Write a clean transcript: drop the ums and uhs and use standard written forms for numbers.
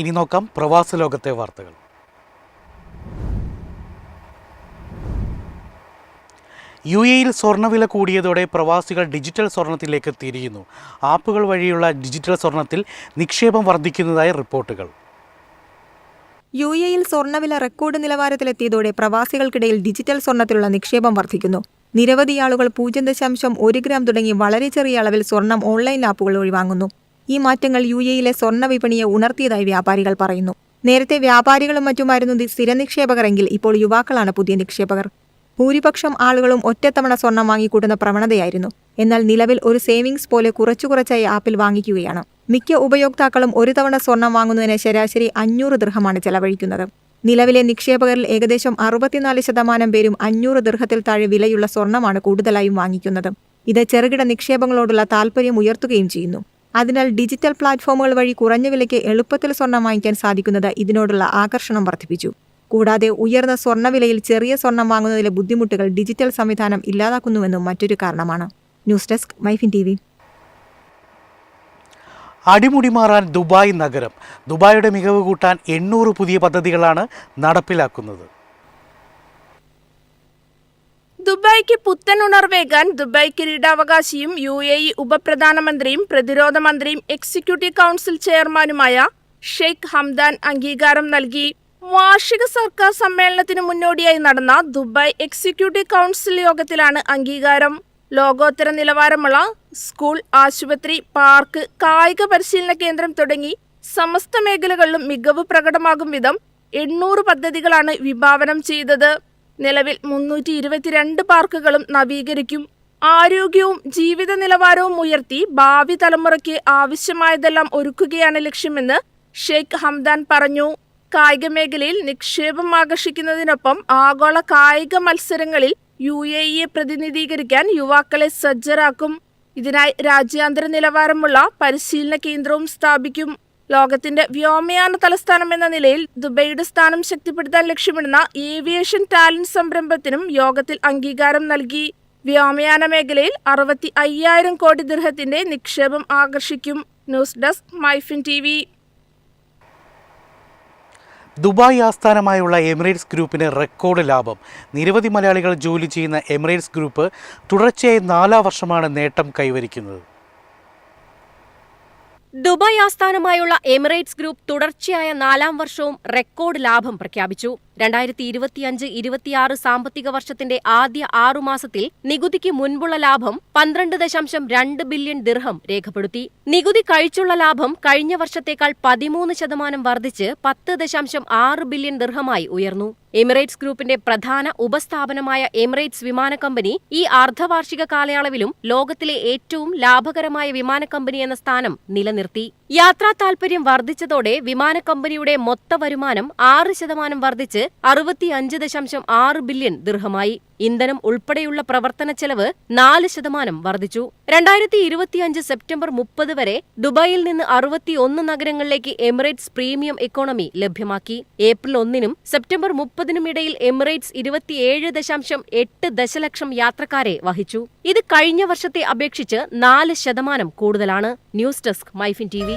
ഇനി നോക്കാം പ്രവാസ ലോകത്തെ വാർത്തകൾ. UAE-യിൽ സ്വർണ്ണവില കൂടിയതോടെ പ്രവാസികൾ ഡിജിറ്റൽ സ്വർണ്ണത്തിലേക്ക് തിരിയുന്നു. ആപ്പുകൾ വഴിയുള്ള ഡിജിറ്റൽ സ്വർണ്ണത്തിൽ നിക്ഷേപം വർദ്ധിക്കുന്നതായി റിപ്പോർട്ടുകൾ. UAE-യിൽ സ്വർണ്ണവില റെക്കോർഡ് നിലവാരത്തിലെത്തിയതോടെ പ്രവാസികൾക്കിടയിൽ ഡിജിറ്റൽ സ്വർണ്ണത്തിലുള്ള നിക്ഷേപം വർദ്ധിക്കുന്നു. നിരവധി ആളുകൾ 0.1 ഗ്രാം തുടങ്ങി വളരെ ചെറിയ അളവിൽ സ്വർണം ഓൺലൈൻ ആപ്പുകൾ വഴി വാങ്ങുന്നു. ഈ മാറ്റങ്ങൾ UAE-യിലെ സ്വർണ്ണ വിപണിയെ ഉണർത്തിയതായി വ്യാപാരികൾ പറയുന്നു. നേരത്തെ വ്യാപാരികളും മറ്റുമായിരുന്നു സ്ഥിര നിക്ഷേപകരെങ്കിൽ ഇപ്പോൾ യുവാക്കളാണ് പുതിയ നിക്ഷേപകർ. ഭൂരിപക്ഷം ആളുകളും ഒറ്റത്തവണ സ്വർണം വാങ്ങിക്കൂട്ടുന്ന പ്രവണതയായിരുന്നു. എന്നാൽ നിലവിൽ ഒരു സേവിങ്സ് പോലെ കുറച്ചായി ആപ്പിൽ വാങ്ങിക്കുകയാണ്. മിക്ക ഉപയോക്താക്കളും ഒരു തവണ സ്വർണം വാങ്ങുന്നതിന് ശരാശരി 500 ദിർഹമാണ് ചെലവഴിക്കുന്നത്. നിലവിലെ നിക്ഷേപകരിൽ ഏകദേശം 64% പേരും 500 ദിർഹത്തിൽ താഴെ വിലയുള്ള സ്വർണ്ണമാണ് കൂടുതലായും വാങ്ങിക്കുന്നത്. ഇത് ചെറുകിട നിക്ഷേപങ്ങളോടുള്ള താൽപര്യം ഉയർത്തുകയും ചെയ്യുന്നു. അതിനാൽ ഡിജിറ്റൽ പ്ലാറ്റ്ഫോമുകൾ വഴി കുറഞ്ഞ വിലയ്ക്ക് എളുപ്പത്തിൽ സ്വർണം വാങ്ങിക്കാൻ സാധിക്കുന്നത് ഇതിനോടുള്ള ആകർഷണം വർദ്ധിപ്പിച്ചു. കൂടാതെ ഉയർന്ന സ്വർണ്ണവിലയിൽ ചെറിയ സ്വർണം വാങ്ങുന്നതിലെ ബുദ്ധിമുട്ടുകൾ ഡിജിറ്റൽ സംവിധാനം ഇല്ലാതാക്കുന്നുവെന്നും മറ്റൊരു കാരണമാണ്. News desk MyFin TV. അടിമുടി മാറാൻ ദുബായ് നഗരം. ദുബായിയുടെ മികവ് കൂട്ടാൻ 800 പുതിയ പദ്ധതികളാണ് നടപ്പിലാക്കുന്നത്. ദുബായ്ക്ക് പുത്തൻ ഉണർവേകാൻ ദുബായ് കിരീടാവകാശിയും UAE ഉപപ്രധാനമന്ത്രിയും പ്രതിരോധ മന്ത്രിയും എക്സിക്യൂട്ടീവ് കൗൺസിൽ ചെയർമാനുമായ ഷെയ്ഖ് ഹംദാൻ അംഗീകാരം നൽകി. വാർഷിക സർക്കാർ സമ്മേളനത്തിന് മുന്നോടിയായി നടന്ന ദുബായ് എക്സിക്യൂട്ടീവ് കൗൺസിൽ യോഗത്തിലാണ് അംഗീകാരം. ലോകോത്തര നിലവാരമുള്ള സ്കൂൾ, ആശുപത്രി, പാർക്ക്, കായിക പരിശീലന കേന്ദ്രം തുടങ്ങി സമസ്ത മേഖലകളിലും മികവ് പ്രകടമാകും വിധം 800 പദ്ധതികളാണ് വിഭാവനം ചെയ്തത്. നിലവിൽ 322 പാർക്കുകളും നവീകരിക്കും. ആരോഗ്യവും ജീവിത നിലവാരവും ഉയർത്തി ഭാവി തലമുറയ്ക്ക് ആവശ്യമായതെല്ലാം ഒരുക്കുകയാണ് ലക്ഷ്യമെന്ന് ഷെയ്ഖ് ഹംദാൻ പറഞ്ഞു. കായിക മേഖലയിൽ നിക്ഷേപം ആകർഷിക്കുന്നതിനൊപ്പം ആഗോള കായിക മത്സരങ്ങളിൽ UAE-യെ പ്രതിനിധീകരിക്കാൻ യുവാക്കളെ സജ്ജരാക്കും. ഇതിനായി രാജ്യാന്തര നിലവാരമുള്ള പരിശീലന കേന്ദ്രവും സ്ഥാപിക്കും. ലോകത്തിന്റെ വ്യോമയാന തലസ്ഥാനം എന്ന നിലയിൽ ദുബൈയുടെ സ്ഥാനം ശക്തിപ്പെടുത്താൻ ലക്ഷ്യമിടുന്ന ഏവിയേഷൻ ടാലന്റ് സംരംഭത്തിനും യോഗത്തിൽ അംഗീകാരം നൽകി. വ്യോമയാന മേഖലയിൽ 65,000 കോടി ദിർഹത്തിന്റെ നിക്ഷേപം ആകർഷിക്കും. News desk MyFin TV. Dubai ആസ്ഥാനമായുള്ള എമിറേറ്റ്സ് ഗ്രൂപ്പിന് റെക്കോർഡ് ലാഭം. നിരവധി മലയാളികൾ ജോലി ചെയ്യുന്ന എമിറേറ്റ്സ് ഗ്രൂപ്പ് തുടർച്ചയായി 4ാം വർഷമാണ് നേട്ടം കൈവരിക്കുന്നത്. ദുബായ് ആസ്ഥാനമായുള്ള എമിറേറ്റ്സ് ഗ്രൂപ്പ് തുടർച്ചയായ 4ാം വർഷവും റെക്കോർഡ് ലാഭം പ്രഖ്യാപിച്ചു. 2025-26 സാമ്പത്തിക വർഷത്തിന്റെ ആദ്യ 6 മാസത്തിൽ നികുതിക്ക് മുൻപുള്ള ലാഭം 12.2 ബില്യൺ ദിർഹം രേഖപ്പെടുത്തി. നികുതി കഴിച്ചുള്ള ലാഭം കഴിഞ്ഞ വർഷത്തേക്കാൾ 13% വർദ്ധിച്ച് 10.6 ബില്യൺ ദിർഹമായി ഉയർന്നു. എമിറേറ്റ്സ് ഗ്രൂപ്പിന്റെ പ്രധാന ഉപസ്ഥാപനമായ എമിറേറ്റ്സ് വിമാന കമ്പനി ഈ അർദ്ധവാർഷിക കാലയളവിലും ലോകത്തിലെ ഏറ്റവും ലാഭകരമായ വിമാന കമ്പനി എന്ന സ്ഥാനം നിലനിർത്തി. യാത്രാ താൽപര്യം വർദ്ധിച്ചതോടെ വിമാന കമ്പനിയുടെ മൊത്ത വരുമാനം 6% വർദ്ധിച്ച് 65.6 ബില്യൺ ദിർഹമായി. ഇന്ധനം ഉൾപ്പെടെയുള്ള പ്രവർത്തന ചെലവ് 4% വർദ്ധിച്ചു. 2025 സെപ്റ്റംബർ 30 വരെ ദുബായിൽ നിന്ന് 61 നഗരങ്ങളിലേക്ക് എമിറേറ്റ്സ് പ്രീമിയം എക്കോണമി ലഭ്യമാക്കി. ഏപ്രിൽ 1-നും സെപ്റ്റംബർ 30-നും ഇടയിൽ എമിറേറ്റ്സ് 27.8 ദശലക്ഷം യാത്രക്കാരെ വഹിച്ചു. ഇത് കഴിഞ്ഞ വർഷത്തെ അപേക്ഷിച്ച് 4% കൂടുതലാണ്. News desk MyFin TV.